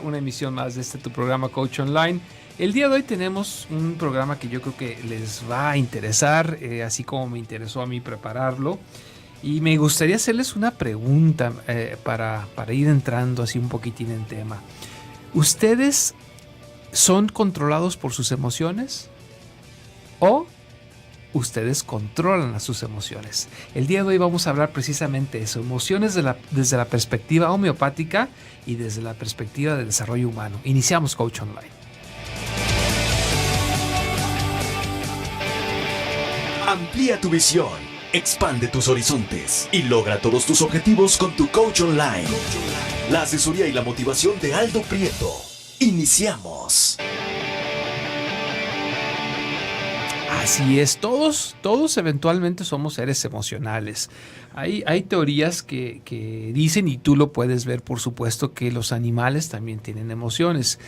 Una emisión más de tu programa Coach Online. El día de hoy tenemos un programa que yo creo que les va a interesar, así como me interesó a mí prepararlo. Y me gustaría hacerles una pregunta para ir entrando así un poquitín en tema. ¿Ustedes son controlados por sus emociones? ¿O ustedes controlan a sus emociones? El día de hoy vamos a hablar precisamente de eso, emociones desde la perspectiva homeopática y desde la perspectiva del desarrollo humano. Iniciamos Coach Online. Amplía tu visión, expande tus horizontes y logra todos tus objetivos con tu Coach Online. La asesoría y la motivación de Aldo Prieto. Iniciamos. Así es, todos eventualmente somos seres emocionales. Hay teorías que dicen, y tú lo puedes ver por supuesto, que los animales también tienen emociones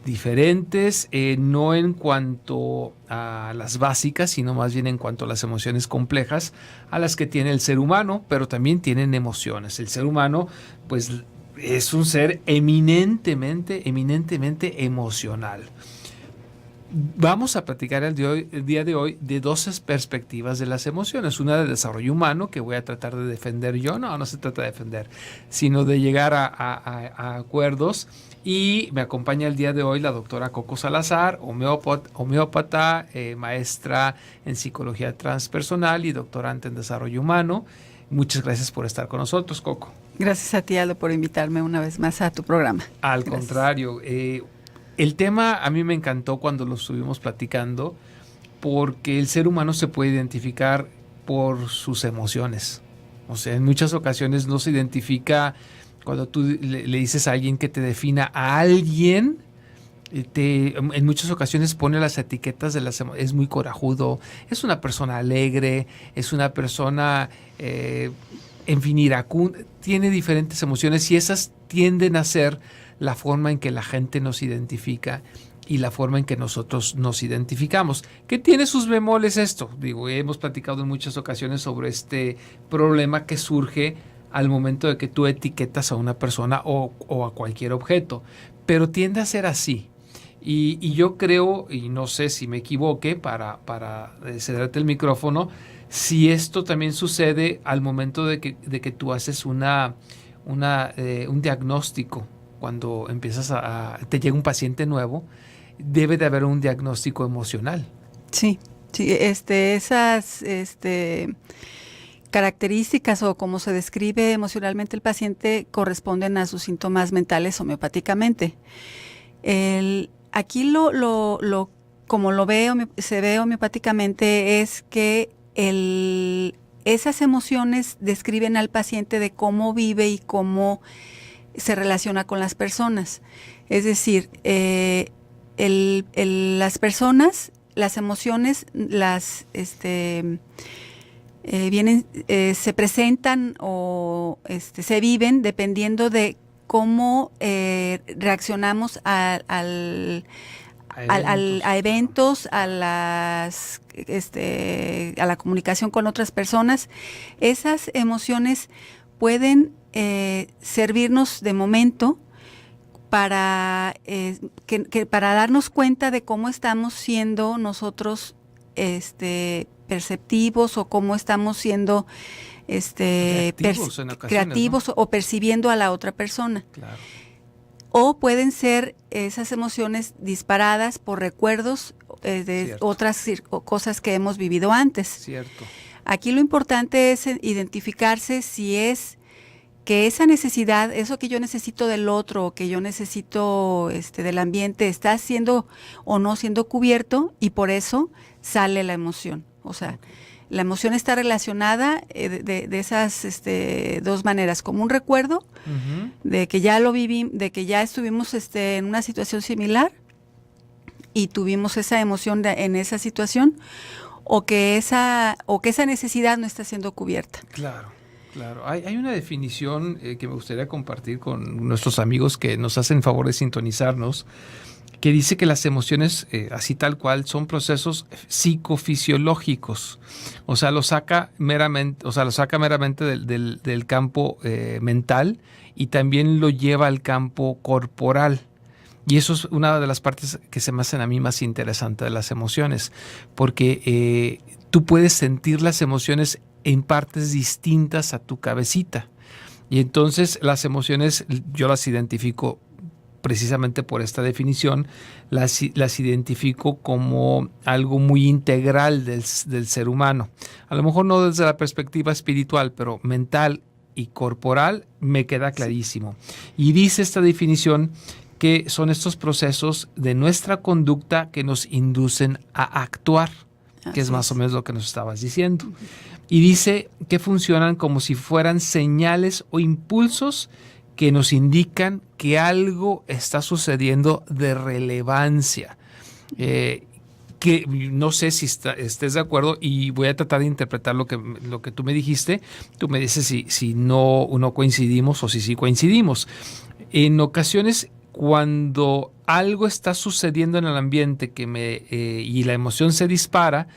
diferentes, no en cuanto a las básicas, sino más bien en cuanto a las emociones complejas a las que tiene el ser humano, pero también tienen emociones. El ser humano, pues, es un ser eminentemente emocional. Vamos a platicar el día de hoy de dos perspectivas de las emociones. Una de desarrollo humano, que voy a tratar de defender yo. No se trata de defender, sino de llegar a acuerdos. Y me acompaña el día de hoy la doctora Coco Salazar, homeópata, maestra en psicología transpersonal y doctorante en desarrollo humano. Muchas gracias por estar con nosotros, Coco. Gracias a ti, Aldo, por invitarme una vez más a tu programa. Al contrario, el tema a mí me encantó cuando lo estuvimos platicando, porque el ser humano se puede identificar por sus emociones. O sea, en muchas ocasiones no se identifica cuando tú le dices a alguien que te defina a alguien. En muchas ocasiones pone las etiquetas de las emociones. Es muy corajudo, es una persona alegre, es una persona, en fin, iracunda. Tiene diferentes emociones y esas tienden a ser la forma en que la gente nos identifica y la forma en que nosotros nos identificamos. ¿Qué tiene sus bemoles esto? Digo, hemos platicado en muchas ocasiones sobre este problema que surge al momento de que tú etiquetas a una persona o a cualquier objeto, pero tiende a ser así. Y yo creo, y no sé si me equivoque para cederte el micrófono, si esto también sucede al momento de que tú haces un diagnóstico. Cuando empiezas te llega un paciente nuevo, debe de haber un diagnóstico emocional. Sí, esas características o como se describe emocionalmente el paciente corresponden a sus síntomas mentales homeopáticamente. Aquí como se ve homeopáticamente es que esas emociones describen al paciente de cómo vive y cómo se relaciona con las personas. Es decir, las personas, las emociones, se presentan o se viven dependiendo de cómo reaccionamos a eventos, a la comunicación con otras personas. Esas emociones pueden servirnos de momento para darnos cuenta de cómo estamos siendo nosotros perceptivos o cómo estamos siendo creativos, ¿no? O percibiendo a la otra persona. Claro. O pueden ser esas emociones disparadas por recuerdos de otras cosas que hemos vivido antes. Cierto. Aquí lo importante es identificarse si es que esa necesidad, eso que yo necesito del otro, o que yo necesito del ambiente, está siendo o no siendo cubierto, y por eso sale la emoción. O sea, la emoción está relacionada de esas dos maneras, como un recuerdo de que ya lo viví, de que ya estuvimos en una situación similar y tuvimos esa emoción en esa situación, o que esa necesidad no está siendo cubierta. Claro. Claro, hay una definición que me gustaría compartir con nuestros amigos que nos hacen favor de sintonizarnos, que dice que las emociones, así tal cual, son procesos psicofisiológicos. O sea, lo saca meramente del campo mental, y también lo lleva al campo corporal. Y eso es una de las partes que se me hacen a mí más interesante de las emociones, porque tú puedes sentir las emociones en partes distintas a tu cabecita. Y entonces las emociones yo las identifico precisamente por esta definición, las identifico como algo muy integral del ser humano. A lo mejor no desde la perspectiva espiritual, pero mental y corporal me queda clarísimo. Y dice esta definición que son estos procesos de nuestra conducta que nos inducen a actuar, que es más o menos lo que nos estabas diciendo. Y dice que funcionan como si fueran señales o impulsos que nos indican que algo está sucediendo de relevancia. Que no sé si estés de acuerdo y voy a tratar de interpretar lo que tú me dijiste. Tú me dices si no coincidimos o si sí coincidimos. En ocasiones, cuando algo está sucediendo en el ambiente y la emoción se dispara,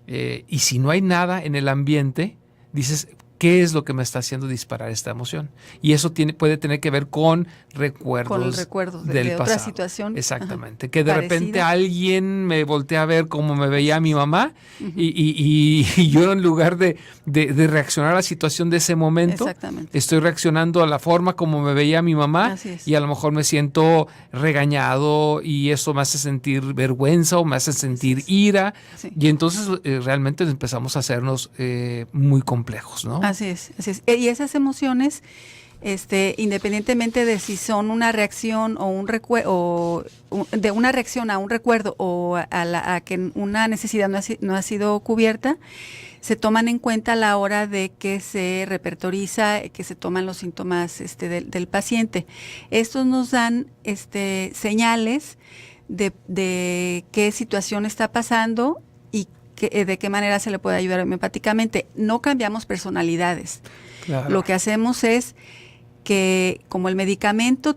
y si no hay nada en el ambiente, dices, ¿qué es lo que me está haciendo disparar esta emoción? Y eso puede tener que ver con recuerdos, con el recuerdo del de pasado. otra situación. Exactamente. Que de parecida. repente alguien me voltea a ver cómo me veía mi mamá y yo en lugar de reaccionar a la situación de ese momento, estoy reaccionando a la forma como me veía mi mamá y a lo mejor me siento regañado y eso me hace sentir vergüenza o me hace sentir ira. Sí. Y entonces realmente empezamos a hacernos muy complejos, ¿no? Así es. Y esas emociones, independientemente de si son una reacción o un recuerdo, de una reacción a un recuerdo o a que una necesidad no ha sido cubierta, se toman en cuenta a la hora de que se repertoriza, que se toman los síntomas del paciente. Estos nos dan señales de qué situación está pasando y de qué manera se le puede ayudar homeopáticamente. No cambiamos personalidades. Claro. Lo que hacemos es que como el medicamento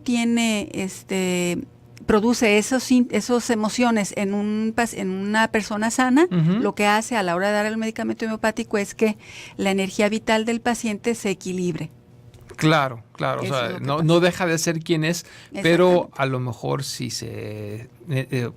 produce esas emociones en una persona sana, lo que hace a la hora de dar el medicamento homeopático es que la energía vital del paciente se equilibre. Claro. O sea, no deja de ser quien es, pero a lo mejor si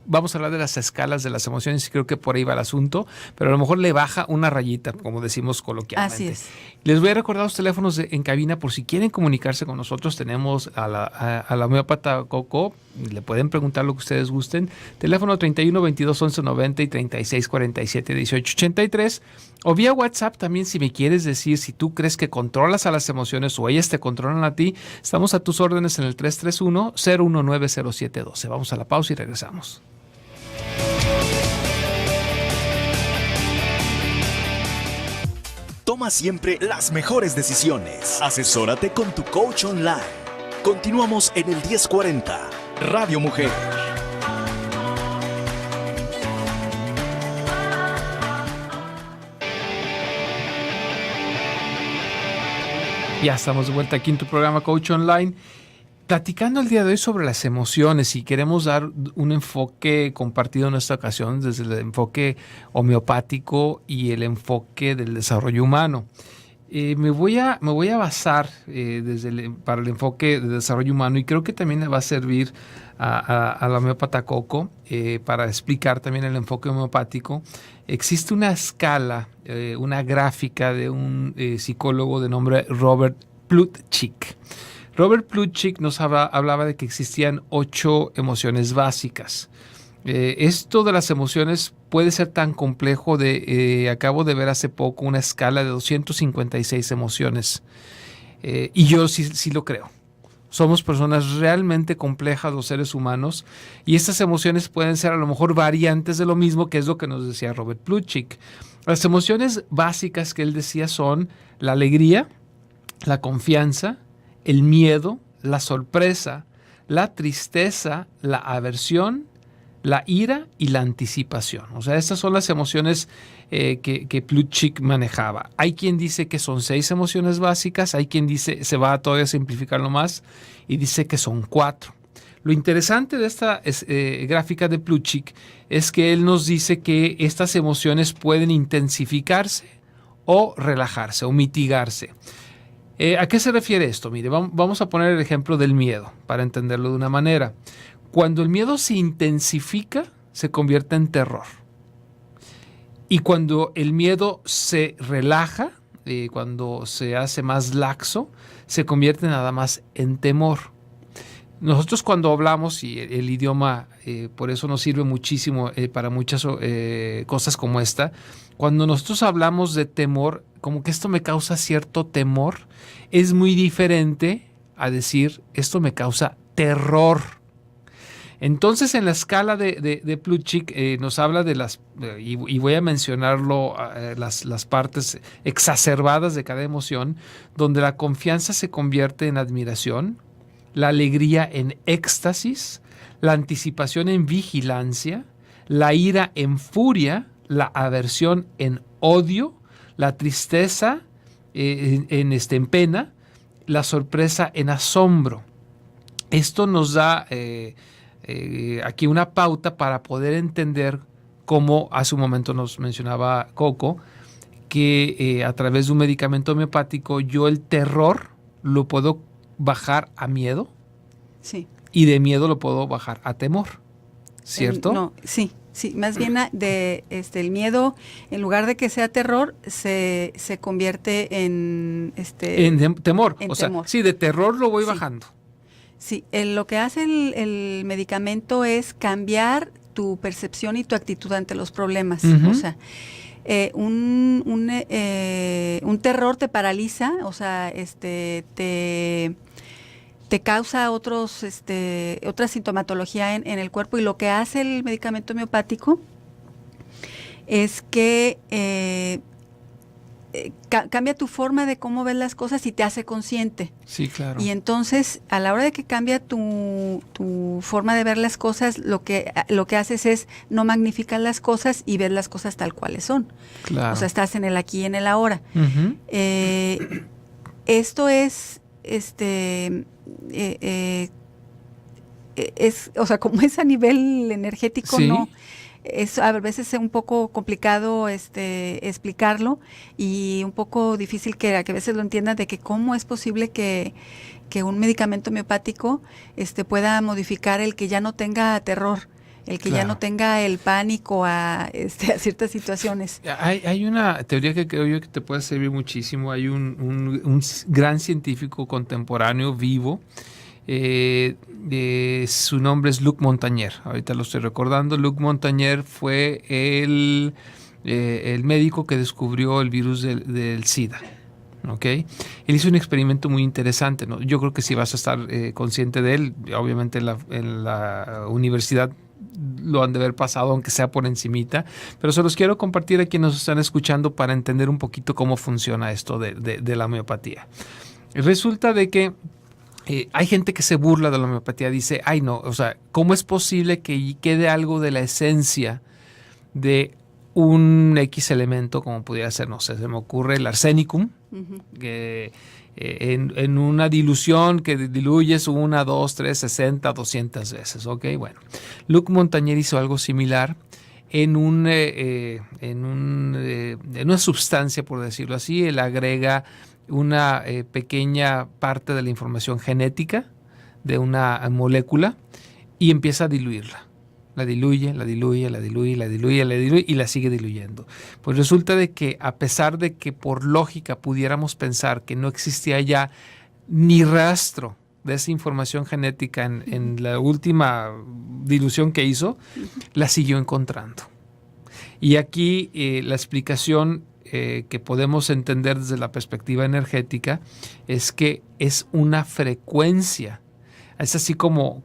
vamos a hablar de las escalas de las emociones y creo que por ahí va el asunto, pero a lo mejor le baja una rayita, como decimos coloquialmente. Así es. Les voy a recordar los teléfonos en cabina por si quieren comunicarse con nosotros. Tenemos a la homeópata Coco, le pueden preguntar lo que ustedes gusten. Teléfono 31 22 11 90 y 36 47 18 83. O vía WhatsApp también, si me quieres decir si tú crees que controlas a las emociones o ellas te controlan a ti. Estamos a tus órdenes en el 331-019-0712. Vamos a la pausa y regresamos. Toma siempre las mejores decisiones. Asesórate con tu coach online. Continuamos en el 1040 Radio Mujer. Ya estamos de vuelta aquí en tu programa Coach Online, platicando el día de hoy sobre las emociones y queremos dar un enfoque compartido en esta ocasión desde el enfoque homeopático y el enfoque del desarrollo humano. Me voy a basar para el enfoque de desarrollo humano y creo que también le va a servir a la homeópata Coco para explicar también el enfoque homeopático. Existe una escala, una gráfica de un psicólogo de nombre Robert Plutchik. Robert Plutchik nos hablaba de que existían 8 emociones básicas. Esto de las emociones puede ser tan complejo acabo de ver hace poco una escala de 256 emociones. Y yo sí lo creo. Somos personas realmente complejas los seres humanos y estas emociones pueden ser a lo mejor variantes de lo mismo, que es lo que nos decía Robert Plutchik. Las emociones básicas que él decía son la alegría, la confianza, el miedo, la sorpresa, la tristeza, la aversión, la ira y la anticipación. O sea, estas son las emociones que Plutchik manejaba. Hay quien dice que son 6 emociones básicas, hay quien dice, se va a todavía simplificarlo más, y dice que son 4. Lo interesante de esta gráfica de Plutchik es que él nos dice que estas emociones pueden intensificarse o relajarse o mitigarse. ¿A qué se refiere esto? Mire, vamos a poner el ejemplo del miedo para entenderlo de una manera. Cuando el miedo se intensifica, se convierte en terror. Y cuando el miedo se relaja, cuando se hace más laxo, se convierte nada más en temor. Nosotros cuando hablamos, y el idioma por eso nos sirve muchísimo para muchas cosas como esta, cuando nosotros hablamos de temor, como que esto me causa cierto temor, es muy diferente a decir esto me causa terror. Entonces, en la escala de Plutchik nos habla de las, y voy a mencionarlo, las partes exacerbadas de cada emoción, donde la confianza se convierte en admiración, la alegría en éxtasis, la anticipación en vigilancia, la ira en furia, la aversión en odio, la tristeza en pena, la sorpresa en asombro. Esto nos da aquí una pauta para poder entender cómo hace un momento nos mencionaba Coco, que a través de un medicamento homeopático yo el terror lo puedo bajar a miedo. Sí. Y de miedo lo puedo bajar a temor, ¿cierto? No, sí, más bien el miedo, en lugar de que sea terror, se convierte en temor. En o sea, temor. sí, de terror lo voy bajando. Sí, lo que hace el medicamento es cambiar tu percepción y tu actitud ante los problemas. Uh-huh. O sea, un terror te paraliza, o sea, te causa otra sintomatología en el cuerpo, y lo que hace el medicamento homeopático es que cambia tu forma de cómo ves las cosas y te hace consciente. Sí, claro. Y entonces, a la hora de que cambia tu forma de ver las cosas, lo que haces es no magnificar las cosas y ver las cosas tal cuales son. Claro. O sea, estás en el aquí y en el ahora. Uh-huh. Esto es o sea, como es a nivel energético, sí. No, es a veces es un poco complicado explicarlo, y un poco difícil que a veces lo entiendan, de que cómo es posible que un medicamento homeopático pueda modificar el que ya no tenga terror, el que claro. ya no tenga el pánico a ciertas situaciones. Hay una teoría que creo yo que te puede servir muchísimo. Hay un gran científico contemporáneo vivo, su nombre es Luc Montagnier. Ahorita lo estoy recordando. Luc Montagnier fue el médico que descubrió el virus del SIDA. ¿Okay? Él hizo un experimento muy interesante, ¿no? Yo creo que sí vas a estar consciente de él. Obviamente en la universidad lo han de haber pasado, aunque sea por encimita, pero se los quiero compartir a quienes nos están escuchando para entender un poquito cómo funciona esto de la homeopatía. Resulta de que hay gente que se burla de la homeopatía, dice, ay no, o sea, ¿cómo es posible que quede algo de la esencia de un X elemento, como pudiera ser, no sé, se me ocurre el arsenicum, uh-huh, que en una dilución que diluyes 1, 2, 3, 60, 200 veces, ¿ok? Bueno, Luc Montagnier hizo algo similar en una sustancia, por decirlo así. Él agrega una pequeña parte de la información genética de una molécula y empieza a diluirla. La diluye y la sigue diluyendo. Pues resulta de que, a pesar de que por lógica pudiéramos pensar que no existía ya ni rastro de esa información genética en la última dilución que hizo, la siguió encontrando. Y aquí la explicación que podemos entender desde la perspectiva energética es que es una frecuencia. Es así como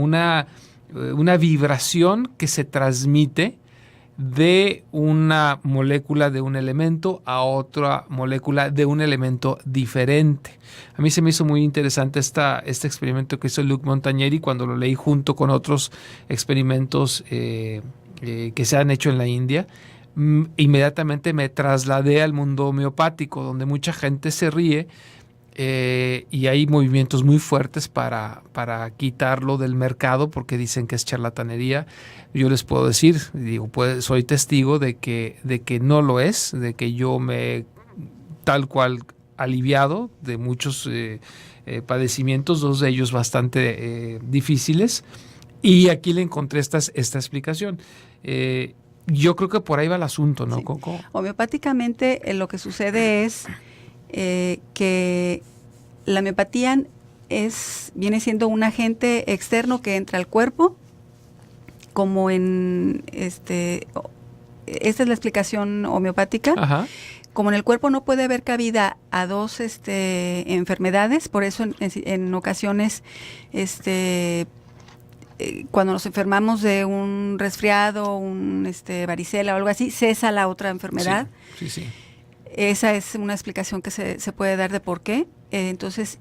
una vibración que se transmite de una molécula de un elemento a otra molécula de un elemento diferente. A mí se me hizo muy interesante este experimento que hizo Luc Montagnier, y cuando lo leí junto con otros experimentos que se han hecho en la India, inmediatamente me trasladé al mundo homeopático, donde mucha gente se ríe. Y hay movimientos muy fuertes para quitarlo del mercado, porque dicen que es charlatanería. Yo les puedo decir, soy testigo de que no lo es, de que yo me tal cual aliviado de muchos padecimientos, 2 de ellos bastante difíciles, y aquí le encontré esta explicación. Yo creo que por ahí va el asunto, ¿no, Sí. Coco? Homeopáticamente lo que sucede es que la homeopatía viene siendo un agente externo que entra al cuerpo, como en esta es la explicación homeopática. Ajá. Como en el cuerpo no puede haber cabida a 2 enfermedades, por eso en ocasiones cuando nos enfermamos de un resfriado, un varicela o algo así, cesa la otra enfermedad. Sí, sí. Esa es una explicación que se puede dar de por qué. Entonces,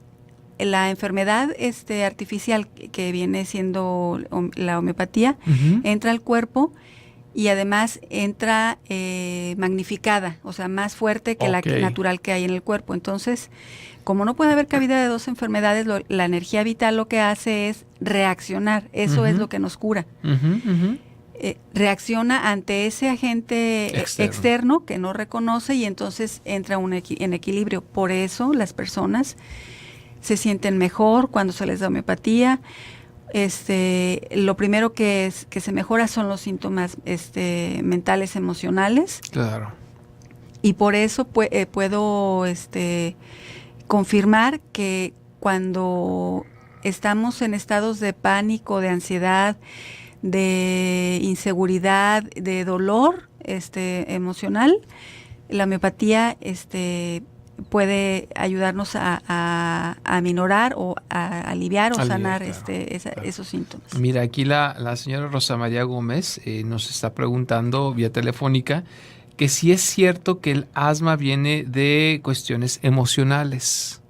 la enfermedad artificial que viene siendo la homeopatía Uh-huh. entra al cuerpo y además entra magnificada, o sea, más fuerte que la natural que hay en el cuerpo. Entonces, como no puede haber cabida de 2 enfermedades, la energía vital lo que hace es reaccionar. Eso es lo que nos cura. Reacciona ante ese agente externo que no reconoce y entonces entra en equilibrio. Por eso las personas se sienten mejor cuando se les da homeopatía. Lo primero que se mejora son los síntomas mentales, emocionales. Claro. Y por eso puedo confirmar que cuando estamos en estados de pánico, de ansiedad, de inseguridad, de dolor emocional, la homeopatía puede ayudarnos a minorar o a aliviar o sanar claro. esos síntomas. Mira, aquí la señora Rosa María Gómez nos está preguntando vía telefónica que si es cierto que el asma viene de cuestiones emocionales.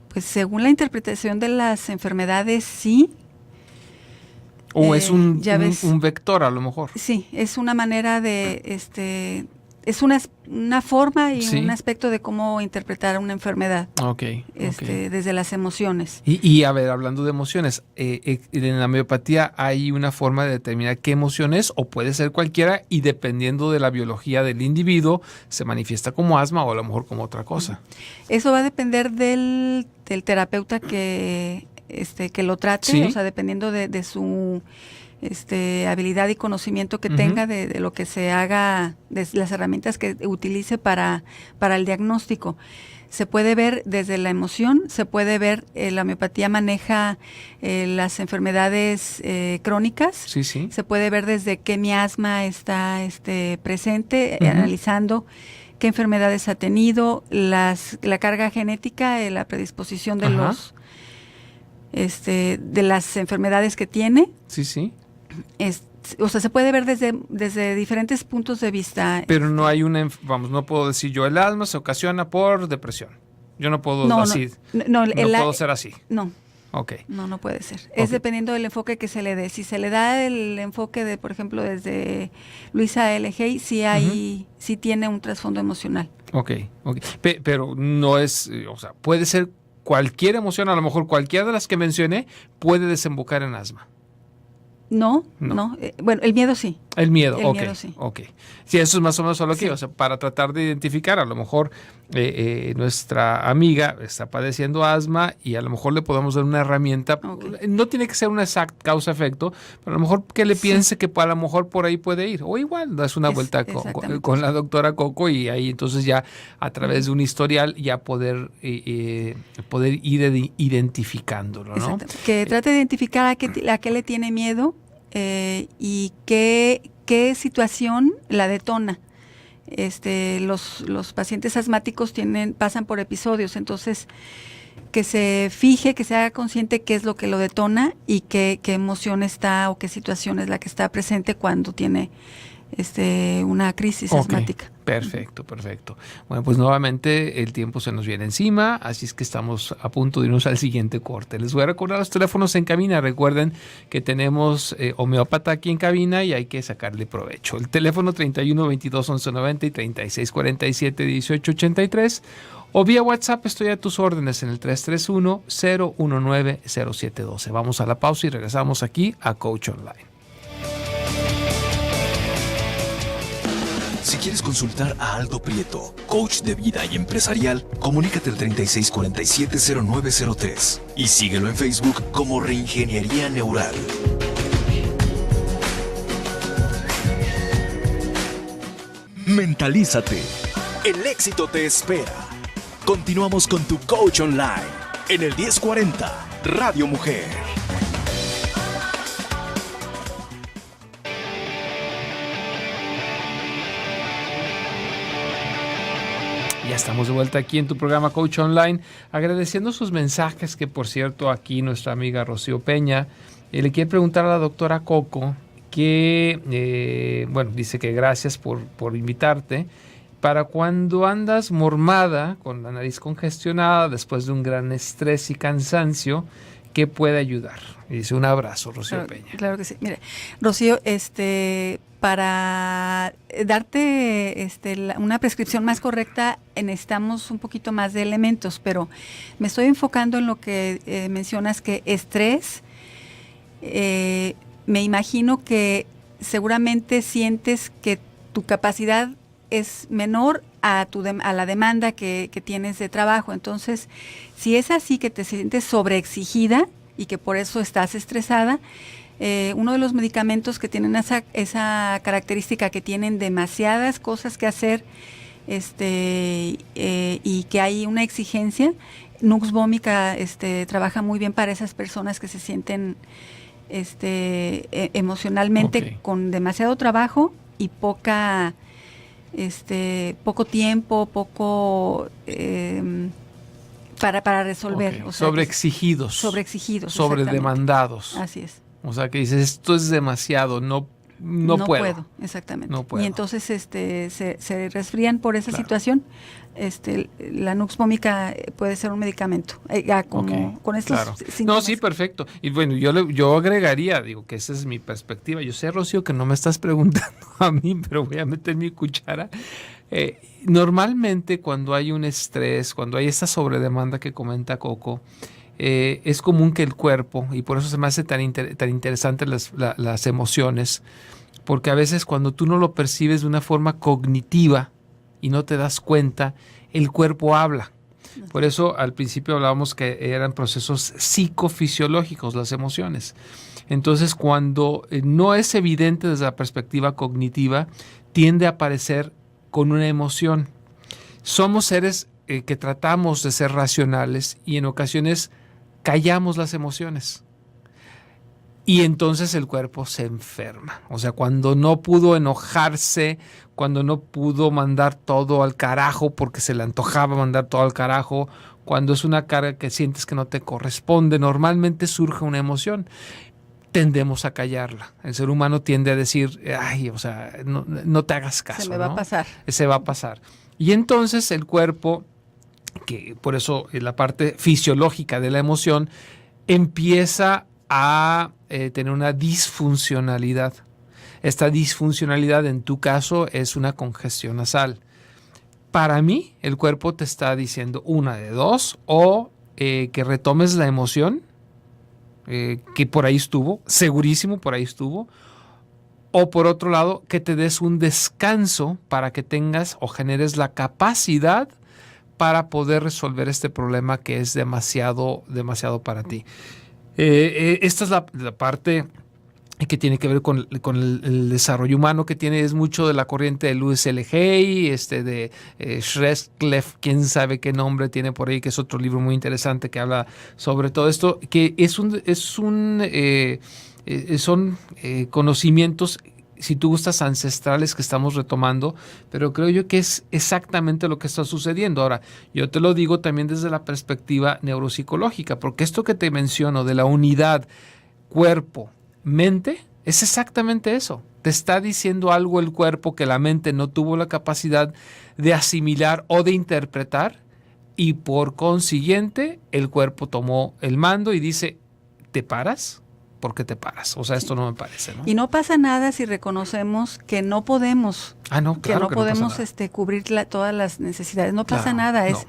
Pues según la interpretación de las enfermedades, sí. O es un vector a lo mejor. Sí, es una manera de, es una forma y un aspecto de cómo interpretar una enfermedad. Okay. Desde las emociones. Y a ver, hablando de emociones, en la homeopatía hay una forma de determinar qué emoción es, o puede ser cualquiera, y dependiendo de la biología del individuo, se manifiesta como asma o a lo mejor como otra cosa. Eso va a depender del terapeuta que lo trate, Sí. o sea, dependiendo de su habilidad y conocimiento que tenga de lo que se haga, de las herramientas que utilice para el diagnóstico. Se puede ver desde la emoción, se puede ver, la homeopatía maneja las enfermedades crónicas. Sí, sí. Se puede ver desde qué miasma está presente, analizando qué enfermedades ha tenido, la carga genética, la predisposición de de las enfermedades que tiene. Sí, sí. O sea, se puede ver desde diferentes puntos de vista. Pero no hay no puedo decir yo, el asma se ocasiona por depresión. Yo no puedo No puedo ser así. No. Okay. No puede ser. Es dependiendo del enfoque que se le dé. Si se le da el enfoque de, por ejemplo, desde Luisa L. Hay, sí tiene un trasfondo emocional. Okay. Pero no es, o sea, puede ser cualquier emoción, a lo mejor cualquiera de las que mencioné puede desembocar en asma. No. Bueno, el miedo sí. El miedo, miedo sí. Sí, eso es más o menos lo que, o sea, para tratar de identificar, a lo mejor nuestra amiga está padeciendo asma y a lo mejor le podemos dar una herramienta. No tiene que ser una exacta causa-efecto, pero a lo mejor que le piense que a lo mejor por ahí puede ir. O igual, das una vuelta con la doctora Coco y ahí entonces ya a través de un historial ya poder ir identificándolo, ¿no? Que trate de identificar a qué le tiene miedo. Y qué situación la detona. Los pacientes asmáticos pasan por episodios, entonces que se fije, que se haga consciente qué es lo que lo detona y qué emoción está o qué situación es la que está presente cuando tiene una crisis asmática. Perfecto. Bueno, pues nuevamente el tiempo se nos viene encima, así es que estamos a punto de irnos al siguiente corte. Les voy a recordar los teléfonos en cabina. Recuerden que tenemos homeópata aquí en cabina y hay que sacarle provecho. El teléfono 31 22 11 90 y 36 47 18 83. O vía WhatsApp estoy a tus órdenes en el 331-019-0712. Vamos a la pausa y regresamos aquí a Coach Online. Si quieres consultar a Aldo Prieto, coach de vida y empresarial, comunícate al 3647-0903 y síguelo en Facebook como Reingeniería Neural. Mentalízate. El éxito te espera. Continuamos con tu coach online en el 1040 Radio Mujer. Ya estamos de vuelta aquí en tu programa Coach Online, agradeciendo sus mensajes, que por cierto aquí nuestra amiga Rocío Peña le quiere preguntar a la doctora Coco que, bueno, dice que gracias por invitarte. Para cuando andas mormada, con la nariz congestionada, después de un gran estrés y cansancio, ¿qué puede ayudar? Y dice, un abrazo, Rocío Peña. Claro que sí. Mira, Rocío, para darte una prescripción más correcta, necesitamos un poquito más de elementos, pero me estoy enfocando en lo que mencionas, que estrés. Me imagino que seguramente sientes que tu capacidad es menor a la demanda que tienes de trabajo. Entonces, si es así, que te sientes sobreexigida y que por eso estás estresada, uno de los medicamentos que tienen esa característica, que tienen demasiadas cosas que hacer y que hay una exigencia, Nux Vomica trabaja muy bien para esas personas que se sienten emocionalmente con demasiado trabajo y poco tiempo, para resolver. Okay. O sea, sobreexigidos. Sobredemandados. Así es. O sea, que dices, esto es demasiado, no puedo. Exactamente. No puedo. Y entonces se resfrían por esa situación. La Nux Vomica puede ser un medicamento. Con estos síntomas. No, sí, perfecto. Y bueno, yo agregaría, digo, que esa es mi perspectiva. Yo sé, Rocío, que no me estás preguntando a mí, pero voy a meter mi cuchara. Normalmente cuando hay un estrés, cuando hay esta sobredemanda que comenta Coco, es común que el cuerpo, y por eso se me hace tan interesante las emociones, porque a veces cuando tú no lo percibes de una forma cognitiva y no te das cuenta, el cuerpo habla. Por eso al principio hablábamos que eran procesos psicofisiológicos las emociones. Entonces, cuando no es evidente desde la perspectiva cognitiva, tiende a aparecer con una emoción. Somos seres que tratamos de ser racionales y en ocasiones callamos las emociones. Y entonces el cuerpo se enferma. O sea, cuando no pudo enojarse, cuando no pudo mandar todo al carajo porque se le antojaba mandar todo al carajo, cuando es una carga que sientes que no te corresponde, normalmente surge una emoción. Tendemos a callarla. El ser humano tiende a decir, ay, o sea, no te hagas caso. Se me va a pasar. Se va a pasar. Y entonces el cuerpo, que por eso la parte fisiológica de la emoción, empieza a tener una disfuncionalidad. Esta disfuncionalidad en tu caso es una congestión nasal. Para mí, el cuerpo te está diciendo una de dos, o que retomes la emoción, que por ahí estuvo, segurísimo por ahí estuvo, o por otro lado, que te des un descanso para que tengas o generes la capacidad para poder resolver este problema que es demasiado para ti. Esta es la parte que tiene que ver con el desarrollo humano, que es mucho de la corriente de Louis L. Hay, de Schreckleff, quién sabe qué nombre tiene por ahí, que es otro libro muy interesante que habla sobre todo esto, que son conocimientos, si tú gustas, ancestrales que estamos retomando, pero creo yo que es exactamente lo que está sucediendo. Ahora, yo te lo digo también desde la perspectiva neuropsicológica, porque esto que te menciono de la unidad cuerpo-mente es exactamente eso. Te está diciendo algo el cuerpo que la mente no tuvo la capacidad de asimilar o de interpretar, y por consiguiente el cuerpo tomó el mando y dice, ¿te paras? ¿Por qué te paras? O sea, esto no me parece, ¿no? Y no pasa nada si reconocemos que no podemos, claro que no podemos pasa cubrir todas las necesidades. No pasa nada, no.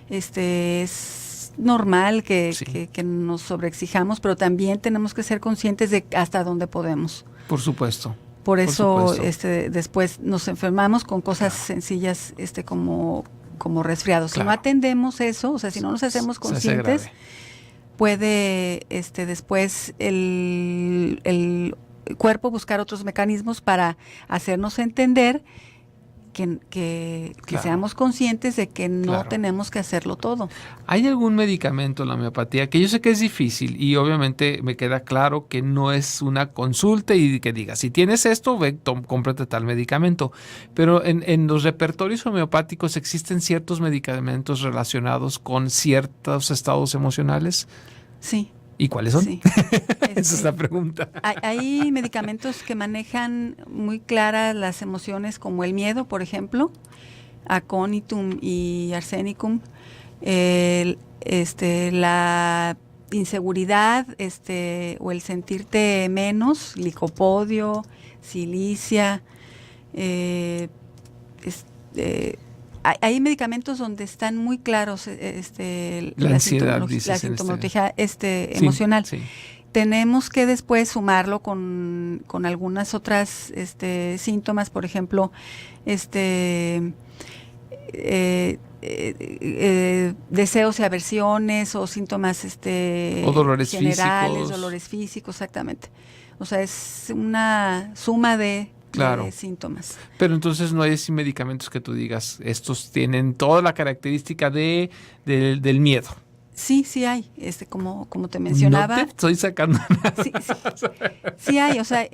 Es normal que nos sobreexijamos, pero también tenemos que ser conscientes de hasta dónde podemos. Por supuesto. Por eso supuesto. después nos enfermamos con cosas sencillas como resfriados. Claro. Si no atendemos eso, o sea, si no nos hacemos Se hace conscientes, grave. puede después el cuerpo buscar otros mecanismos para hacernos entender que Claro. seamos conscientes de que no Claro. tenemos que hacerlo todo. ¿Hay algún medicamento en la homeopatía que yo sé que es difícil y obviamente me queda claro que no es una consulta y que diga, si tienes esto, ve, cómprate tal medicamento? Pero en los repertorios homeopáticos existen ciertos medicamentos relacionados con ciertos estados emocionales. Sí. ¿Y cuáles son? Sí. Esa es la pregunta. Hay medicamentos que manejan muy claras las emociones, como el miedo, por ejemplo, aconitum y arsenicum, la inseguridad, o el sentirte menos, licopodio, silicia, hay medicamentos donde están muy claros La ansiedad, dices, la en sintomatología Sí, emocional. sí. Tenemos que después sumarlo con algunas otras síntomas, por ejemplo, deseos y aversiones o síntomas O dolores generales, físicos. dolores físicos, exactamente. O sea, es una suma de Claro. síntomas. Pero entonces no hay así medicamentos que tú digas, estos tienen toda la característica del miedo. Sí, sí hay, como te mencionaba. No te estoy sacando nada. Sí, sí, sí hay, o sea,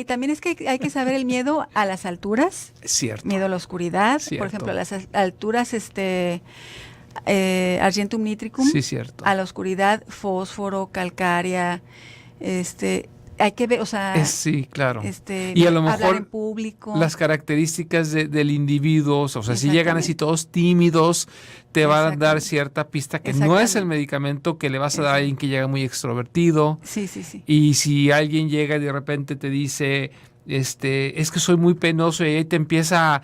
también es que hay que saber el miedo a las alturas, Es cierto. miedo a la oscuridad, Cierto. por ejemplo, a las alturas, argentum nitricum, Sí, cierto. a la oscuridad, fósforo, calcárea, hay que ver, o sea, Sí, claro. Y a lo hablar mejor en público. las características del individuo, o sea, si llegan así Exactamente. todos tímidos, te van a dar Exactamente. cierta pista que no es el Exactamente. medicamento que le vas a dar a alguien que llega muy extrovertido. Sí, sí, sí. Y si alguien llega y de repente te dice, es que soy muy penoso y ahí te empieza a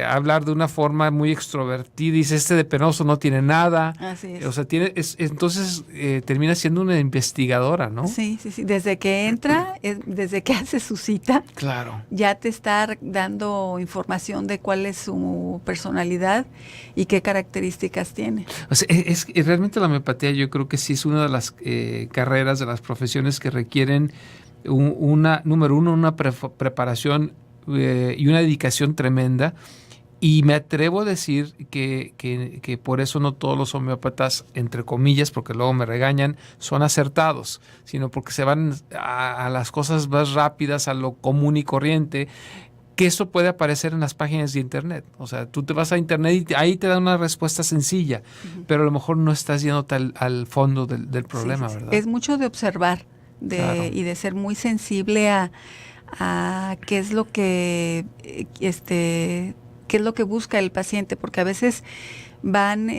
hablar de una forma muy extrovertida y dice, de penoso no tiene nada. Así es. O sea, entonces termina siendo una investigadora, ¿no? Sí, sí, sí. Desde que entra, desde que hace su cita, Claro. ya te está dando información de cuál es su personalidad y qué características tiene. O sea, realmente la homeopatía yo creo que sí es una de las carreras, de las profesiones que requieren número uno, una preparación y una dedicación tremenda. Y me atrevo a decir que por eso no todos los homeópatas, entre comillas, porque luego me regañan, son acertados, sino porque se van a las cosas más rápidas, a lo común y corriente, que eso puede aparecer en las páginas de internet. O sea, tú te vas a internet y ahí te dan una respuesta sencilla, pero a lo mejor no estás yéndote al fondo del problema, Sí, sí, sí. ¿verdad? Es mucho de observar Claro. y de ser muy sensible a qué es lo que qué es lo que busca el paciente, porque a veces van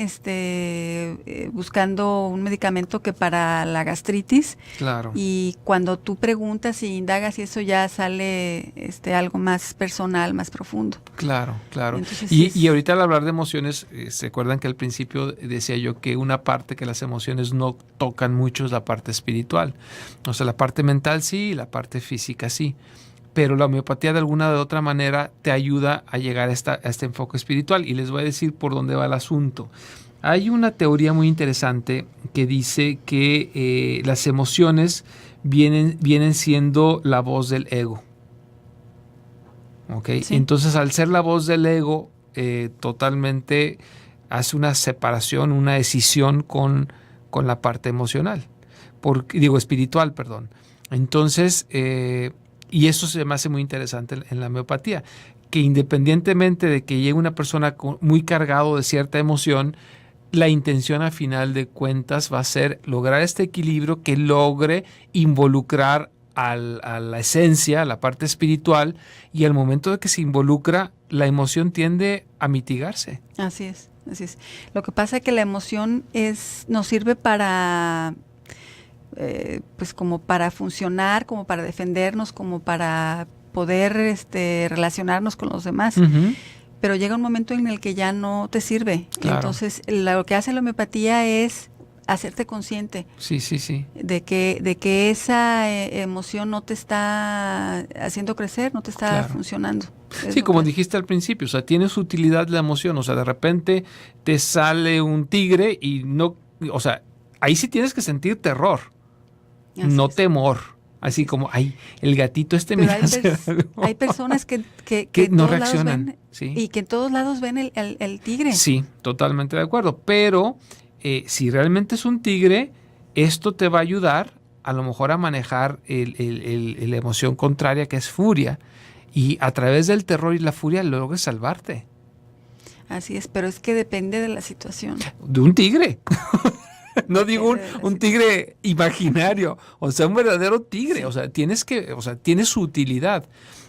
buscando un medicamento que para la gastritis, Claro. y cuando tú preguntas y indagas y eso ya sale algo más personal, más profundo. Claro, claro. Entonces, Y ahorita al hablar de emociones, ¿se acuerdan que al principio decía yo que una parte que las emociones no tocan mucho es la parte espiritual? O sea, la parte mental sí y la parte física sí. Pero la homeopatía de alguna de otra manera te ayuda a llegar a este enfoque espiritual. Y les voy a decir por dónde va el asunto. Hay una teoría muy interesante que dice que las emociones vienen siendo la voz del ego. ¿Ok? Sí. Entonces, al ser la voz del ego, totalmente hace una separación, una decisión con la parte emocional. Espiritual, perdón. Entonces, y eso se me hace muy interesante en la homeopatía, que independientemente de que llegue una persona muy cargado de cierta emoción, la intención a final de cuentas va a ser lograr este equilibrio que logre involucrar a la esencia, a la parte espiritual, y al momento de que se involucra, la emoción tiende a mitigarse. Así es, así es. Lo que pasa es que la emoción nos sirve para pues como para funcionar, como para defendernos, como para poder relacionarnos con los demás. Uh-huh. Pero llega un momento en el que ya no te sirve. Claro. Entonces, lo que hace la homeopatía es hacerte consciente Sí, sí, sí. de que esa emoción no te está haciendo crecer, no te está Claro. funcionando. Es Sí, lo como que- dijiste al principio, o sea, tiene su utilidad la emoción, o sea, de repente te sale un tigre y no, o sea, ahí sí tienes que sentir terror, así no es. temor, Así así es. como, ay, el gatito este me Pero hay, hace algo. hay personas que Que en no todos lados reaccionan, ven sí. y que en todos lados ven el tigre. Sí, totalmente de acuerdo, pero si realmente es un tigre, esto te va a ayudar a lo mejor a manejar la emoción contraria que es furia y a través del terror y la furia logres salvarte Así es, pero es que depende de la situación. de un tigre. No digo Depende de la un situación. tigre imaginario, o sea, un verdadero tigre, Sí. o sea, tiene su utilidad.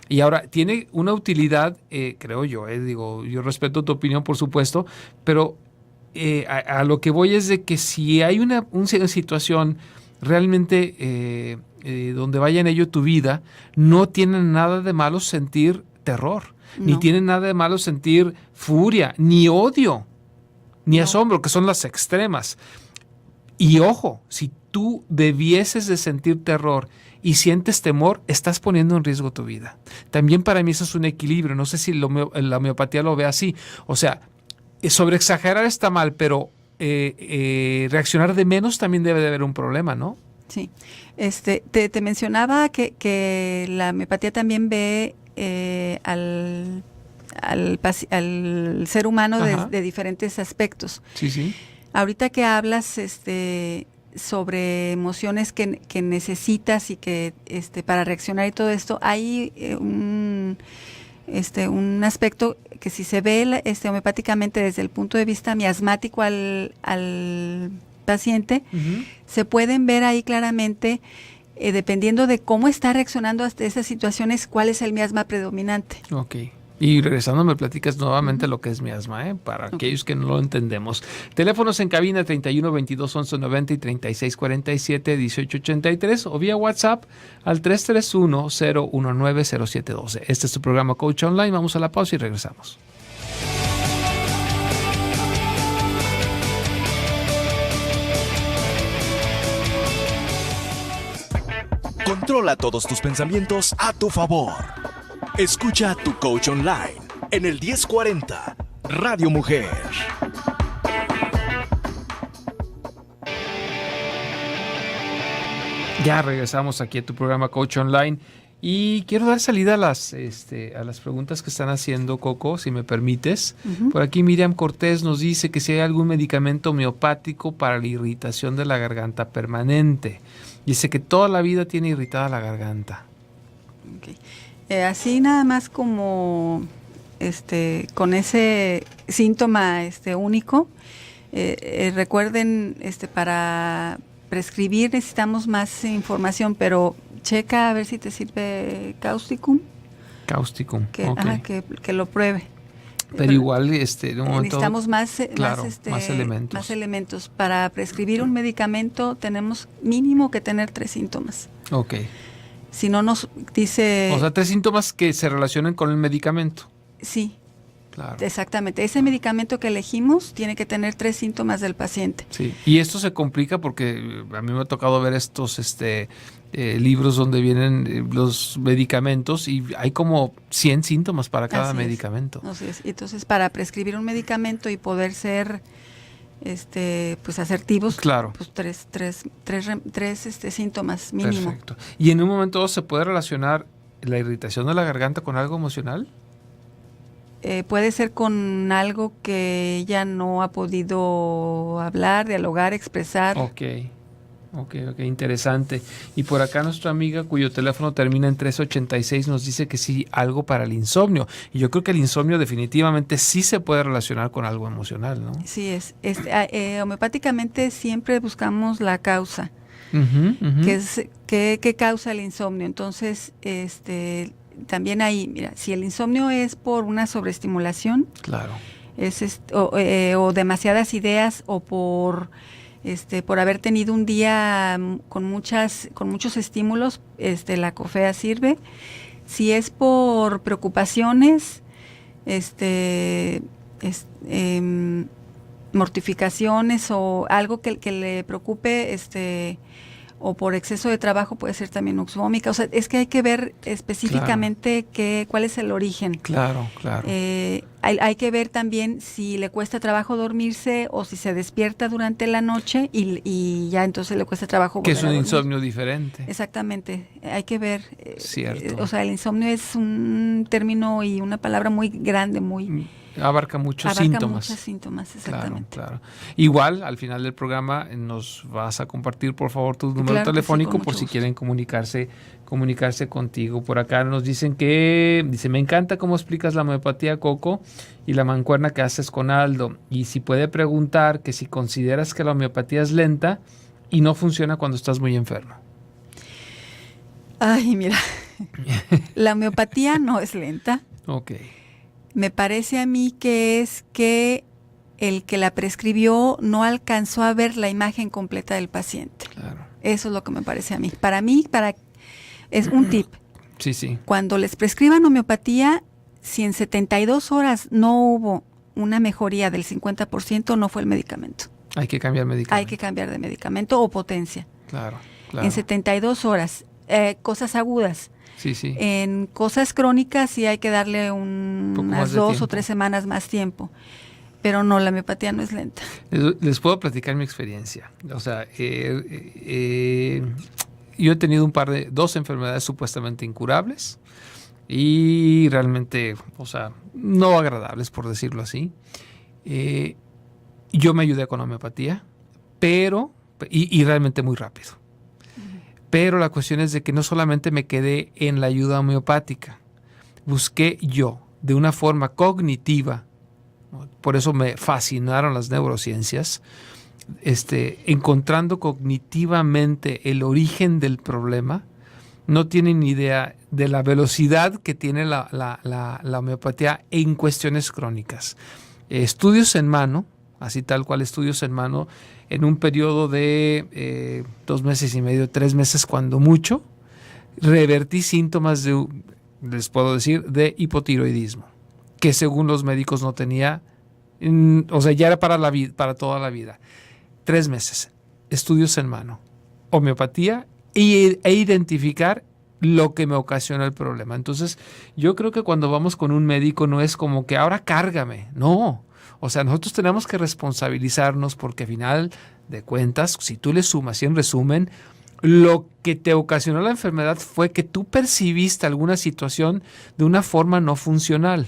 Y ahora, tiene una utilidad, creo yo, digo, yo respeto tu opinión, por supuesto, pero a lo que voy es de que si hay una situación realmente donde vaya en ello tu vida, no tiene nada de malo sentir terror, ni No. tiene nada de malo sentir furia, ni odio, ni No. asombro, que son las extremas. Y ojo, si tú debieses de sentir terror y sientes temor, estás poniendo en riesgo tu vida. También para mí eso es un equilibrio. No sé si la homeopatía lo ve así. O sea, sobreexagerar está mal, pero reaccionar de menos también debe de haber un problema, ¿no? Sí. Te mencionaba que la homeopatía también ve al ser humano Ajá. de diferentes aspectos. Sí, sí. Ahorita que hablas sobre emociones que necesitas y que para reaccionar y todo esto, hay un aspecto que si se ve homeopáticamente desde el punto de vista miasmático al paciente, Uh-huh. se pueden ver ahí claramente, dependiendo de cómo está reaccionando a esas situaciones, cuál es el miasma predominante. Ok. Y regresando me platicas nuevamente lo que es miasma, para aquellos que no lo entendemos. Teléfonos en cabina 31 22 11 90 y 36 47 18 83 o vía WhatsApp al 331 019 0712. Este es tu programa Coach Online. Vamos a la pausa y regresamos. Controla todos tus pensamientos a tu favor. Escucha a tu coach online en el 1040 Radio Mujer. Ya regresamos aquí a tu programa Coach Online y quiero dar salida a las preguntas que están haciendo, Coco, si me permites. Uh-huh. Por aquí Miriam Cortés nos dice que si hay algún medicamento homeopático para la irritación de la garganta permanente. Dice que toda la vida tiene irritada la garganta. Okay. Así nada más como con ese síntoma único, recuerden, para prescribir necesitamos más información, pero checa a ver si te sirve Causticum, Causticum, okay. Que lo pruebe. Pero igual, en un momento, necesitamos más elementos. Más elementos. Para prescribir un medicamento tenemos mínimo que tener 3 síntomas. Ok. Si no nos dice... O sea, 3 síntomas que se relacionen con el medicamento. Sí. Claro. Exactamente. Ese medicamento que elegimos tiene que tener 3 síntomas del paciente. Sí. Y esto se complica porque a mí me ha tocado ver estos libros donde vienen los medicamentos y hay como 100 síntomas para cada medicamento. Así es. Entonces, para prescribir un medicamento y poder ser pues asertivos, claro, pues tres síntomas mínimo. Perfecto. ¿Y en un momento se puede relacionar la irritación de la garganta con algo emocional? Puede ser con algo que ella no ha podido hablar, dialogar, expresar. Ok, interesante. Y por acá nuestra amiga cuyo teléfono termina en 386 nos dice que sí, algo para el insomnio. Y yo creo que el insomnio definitivamente sí se puede relacionar con algo emocional, ¿no? Sí es. Homeopáticamente siempre buscamos la causa. Uh-huh. ¿Qué causa el insomnio? Entonces, también ahí, mira, si el insomnio es por una sobreestimulación, claro, o demasiadas ideas, o por haber tenido un día con muchos estímulos, la cofea sirve. Si es por preocupaciones, mortificaciones o algo que le preocupe, o por exceso de trabajo puede ser también nux vómica. O sea, es que hay que ver específicamente cuál es el origen. Claro. Hay que ver también si le cuesta trabajo dormirse o si se despierta durante la noche y ya entonces le cuesta trabajo que volver es un a dormir. insomnio diferente. Exactamente, hay que ver. Cierto. O sea, el insomnio es un término y una palabra muy grande, Abarca muchos síntomas, exactamente. Claro. Igual, al final del programa nos vas a compartir, por favor, tu número Claro que telefónico sí, con por mucho si gusto. quieren comunicarse contigo. Por acá nos dicen dice, me encanta cómo explicas la homeopatía, Coco, y la mancuerna que haces con Aldo. Y si puede preguntar que si consideras que la homeopatía es lenta y no funciona cuando estás muy enfermo. Ay, mira, la homeopatía no es lenta. Ok. Me parece a mí que es que el que la prescribió no alcanzó a ver la imagen completa del paciente. Claro. Eso es lo que me parece a mí. Es un tip. Sí. Cuando les prescriban homeopatía, si en 72 horas no hubo una mejoría del 50%, no fue el medicamento. Hay que cambiar medicamento. Hay que cambiar de medicamento o potencia. Claro. En 72 horas. Cosas agudas. Sí. En cosas crónicas sí hay que darle unas 2 o 3 semanas más tiempo. Pero no, la homeopatía no es lenta. Les puedo platicar mi experiencia. O sea, yo he tenido dos enfermedades supuestamente incurables y realmente, o sea, no agradables, por decirlo así. Yo me ayudé con homeopatía, y realmente muy rápido. Pero la cuestión es de que no solamente me quedé en la ayuda homeopática, busqué yo de una forma cognitiva, por eso me fascinaron las neurociencias, encontrando cognitivamente el origen del problema. No tienen ni idea de la velocidad que tiene la homeopatía en cuestiones crónicas. Estudios en mano, así tal cual estudios en mano, en un periodo de 2 meses y medio, 3 meses cuando mucho, revertí síntomas les puedo decir, de hipotiroidismo, que según los médicos no tenía, o sea, ya era para toda la vida. 3 meses, estudios en mano, homeopatía e identificar lo que me ocasiona el problema. Entonces, yo creo que cuando vamos con un médico no es como que ahora cárgame, no. O sea, nosotros tenemos que responsabilizarnos porque al final de cuentas, si tú le sumas y en resumen, lo que te ocasionó la enfermedad fue que tú percibiste alguna situación de una forma no funcional.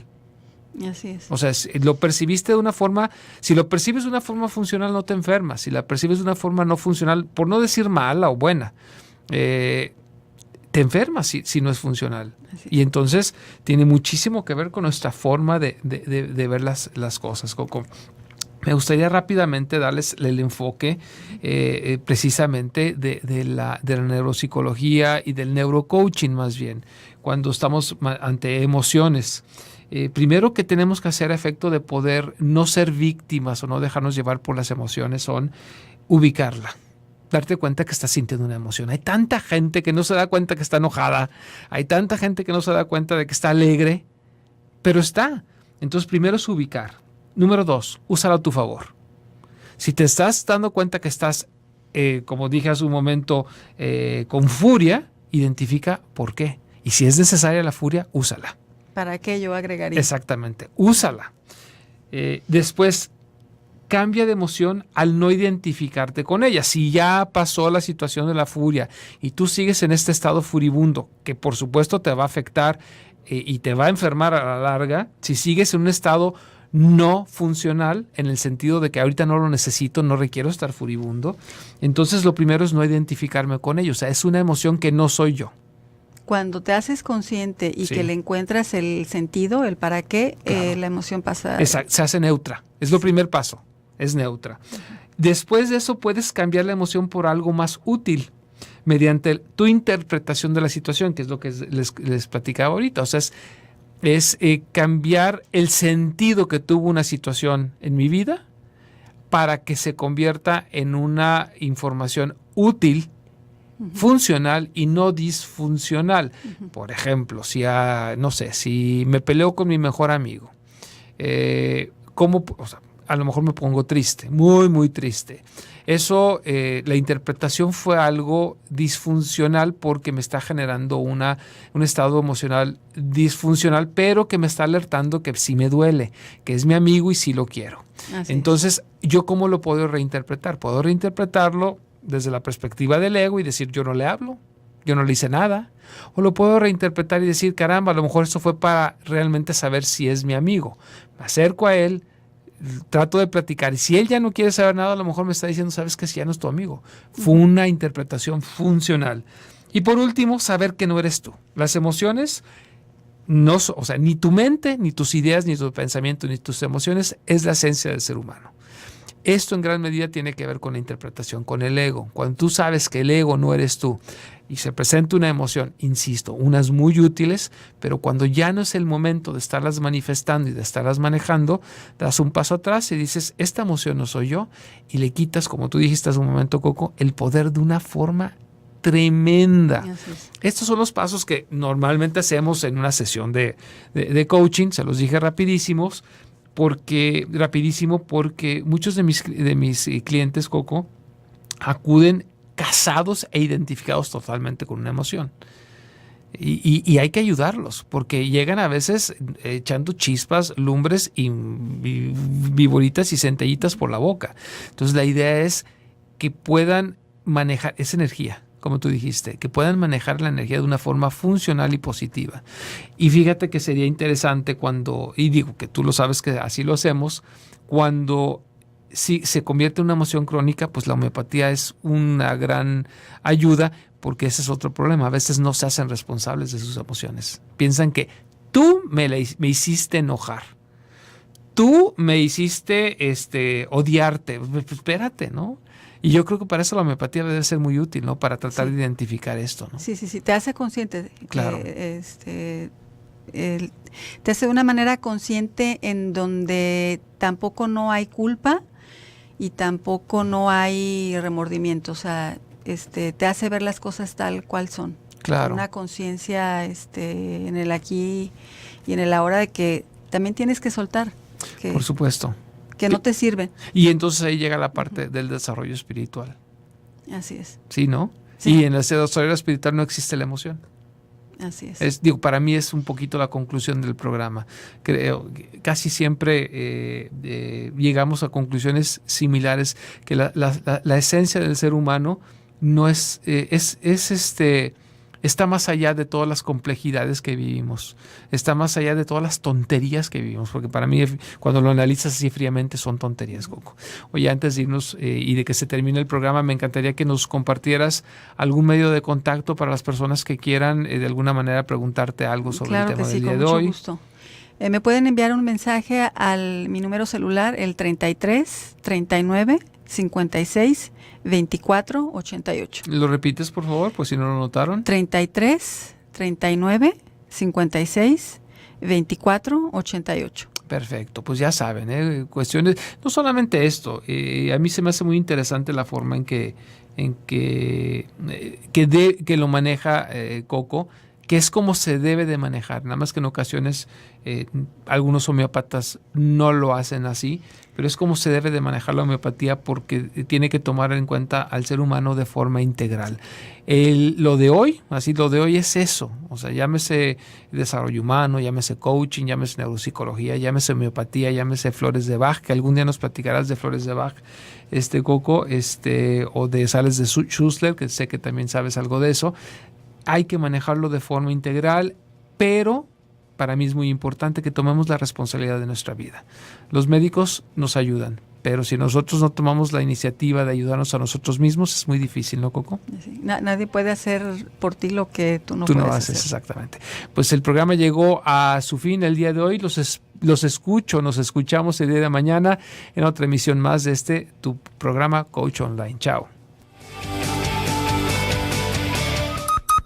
Así es. O sea, lo percibiste de una forma, si lo percibes de una forma funcional no te enfermas, si la percibes de una forma no funcional, por no decir mala o buena, te enfermas si no es funcional. Y entonces tiene muchísimo que ver con nuestra forma de ver las cosas, Coco. Me gustaría rápidamente darles el enfoque precisamente de la neuropsicología y del neurocoaching más bien, cuando estamos ante emociones. Primero que tenemos que hacer a efecto de poder no ser víctimas o no dejarnos llevar por las emociones son ubicarla. Darte cuenta que estás sintiendo una emoción. Hay tanta gente que no se da cuenta que está enojada. Hay tanta gente que no se da cuenta de que está alegre. Pero está. Entonces, primero es ubicar. Número 2, úsalo a tu favor. Si te estás dando cuenta que estás, como dije hace un momento, con furia, identifica por qué. Y si es necesaria la furia, úsala. ¿Para qué yo agregaría? Exactamente. Úsala. Después, cambia de emoción al no identificarte con ella. Si ya pasó la situación de la furia y tú sigues en este estado furibundo, que por supuesto te va a afectar y te va a enfermar a la larga, si sigues en un estado no funcional, en el sentido de que ahorita no lo necesito, no requiero estar furibundo, entonces lo primero es no identificarme con ello. O sea, es una emoción que no soy yo. Cuando te haces consciente y que le encuentras el sentido, el para qué, claro, la emoción pasa. Exacto, se hace neutra. Es lo primer paso. Es neutra. Después de eso puedes cambiar la emoción por algo más útil mediante tu interpretación de la situación, que es lo que les platicaba ahorita. O sea, es cambiar el sentido que tuvo una situación en mi vida para que se convierta en una información útil, funcional y no disfuncional. Por ejemplo, si me peleo con mi mejor amigo, ¿cómo? O sea, a lo mejor me pongo triste, muy, muy triste. Eso, la interpretación fue algo disfuncional porque me está generando un estado emocional disfuncional, pero que me está alertando que sí me duele, que es mi amigo y sí lo quiero. Así Entonces, ¿yo cómo lo puedo reinterpretar? Puedo reinterpretarlo desde la perspectiva del ego y decir, yo no le hablo, yo no le hice nada. O lo puedo reinterpretar y decir, caramba, a lo mejor esto fue para realmente saber si es mi amigo. Me acerco a él, trato de platicar. Y si él ya no quiere saber nada, a lo mejor me está diciendo, sabes que si ya no es tu amigo. Fue una interpretación funcional. Y por último, saber que no eres tú. Las emociones, no, o sea, ni tu mente, ni tus ideas, ni tu pensamiento, ni tus emociones, es la esencia del ser humano. Esto en gran medida tiene que ver con la interpretación, con el ego. Cuando tú sabes que el ego no eres tú y se presenta una emoción, insisto, unas muy útiles, pero cuando ya no es el momento de estarlas manifestando y de estarlas manejando, das un paso atrás y dices, esta emoción no soy yo, y le quitas, como tú dijiste hace un momento, Coco, el poder de una forma tremenda. Estos son los pasos que normalmente hacemos en una sesión de coaching, se los dije rapidísimo, porque muchos de mis clientes, Coco, acuden casados e identificados totalmente con una emoción. Y hay que ayudarlos, porque llegan a veces echando chispas, lumbres y viboritas y centellitas por la boca. Entonces la idea es que puedan manejar esa energía, como tú dijiste, que puedan manejar la energía de una forma funcional y positiva. Y fíjate que sería interesante cuando, y digo que tú lo sabes que así lo hacemos, cuando si se convierte en una emoción crónica, pues la homeopatía es una gran ayuda, porque ese es otro problema. A veces no se hacen responsables de sus emociones. Piensan que tú me hiciste enojar. Tú me hiciste odiarte. Pues espérate, ¿no? Y yo creo que para eso la homeopatía debe ser muy útil, ¿no? Para tratar de identificar esto, ¿no? Sí, te hace consciente. Claro. Te hace de una manera consciente en donde tampoco no hay culpa y tampoco no hay remordimiento. O sea, te hace ver las cosas tal cual son. Claro. Una conciencia en el aquí y en el ahora de que también tienes que soltar. Por supuesto. Que no te sirven. Y entonces ahí llega la parte del desarrollo espiritual. Así es. Sí, ¿no? Sí. Y en el desarrollo espiritual no existe la emoción. Así es. Para mí es un poquito la conclusión del programa. Creo que casi siempre llegamos a conclusiones similares, que la esencia del ser humano no está más allá de todas las complejidades que vivimos, está más allá de todas las tonterías que vivimos, porque para mí, cuando lo analizas así fríamente, son tonterías, Coco. Oye, antes de irnos y de que se termine el programa, me encantaría que nos compartieras algún medio de contacto para las personas que quieran de alguna manera preguntarte algo sobre el tema del día de hoy. Gusto. Me pueden enviar un mensaje mi número celular, el 33 39 56 24 88. ¿Lo repites, por favor, pues si no lo notaron? 33 39 56 24 88. Perfecto, pues ya saben, cuestiones, no solamente esto, a mí se me hace muy interesante la forma en que lo maneja Coco, que es como se debe de manejar, nada más que en ocasiones algunos homeópatas no lo hacen así, pero es como se debe de manejar la homeopatía, porque tiene que tomar en cuenta al ser humano de forma integral. Lo de hoy es eso, o sea, llámese desarrollo humano, llámese coaching, llámese neuropsicología, llámese homeopatía, llámese flores de Bach, que algún día nos platicarás de flores de Bach, Coco, o de sales de Schussler, que sé que también sabes algo de eso. Hay que manejarlo de forma integral, pero para mí es muy importante que tomemos la responsabilidad de nuestra vida. Los médicos nos ayudan, pero si nosotros no tomamos la iniciativa de ayudarnos a nosotros mismos, es muy difícil, ¿no, Coco? Sí, nadie puede hacer por ti lo que tú no haces hacer. Exactamente. Pues el programa llegó a su fin el día de hoy. Nos escuchamos el día de mañana en otra emisión más de tu programa Coach Online. Chao.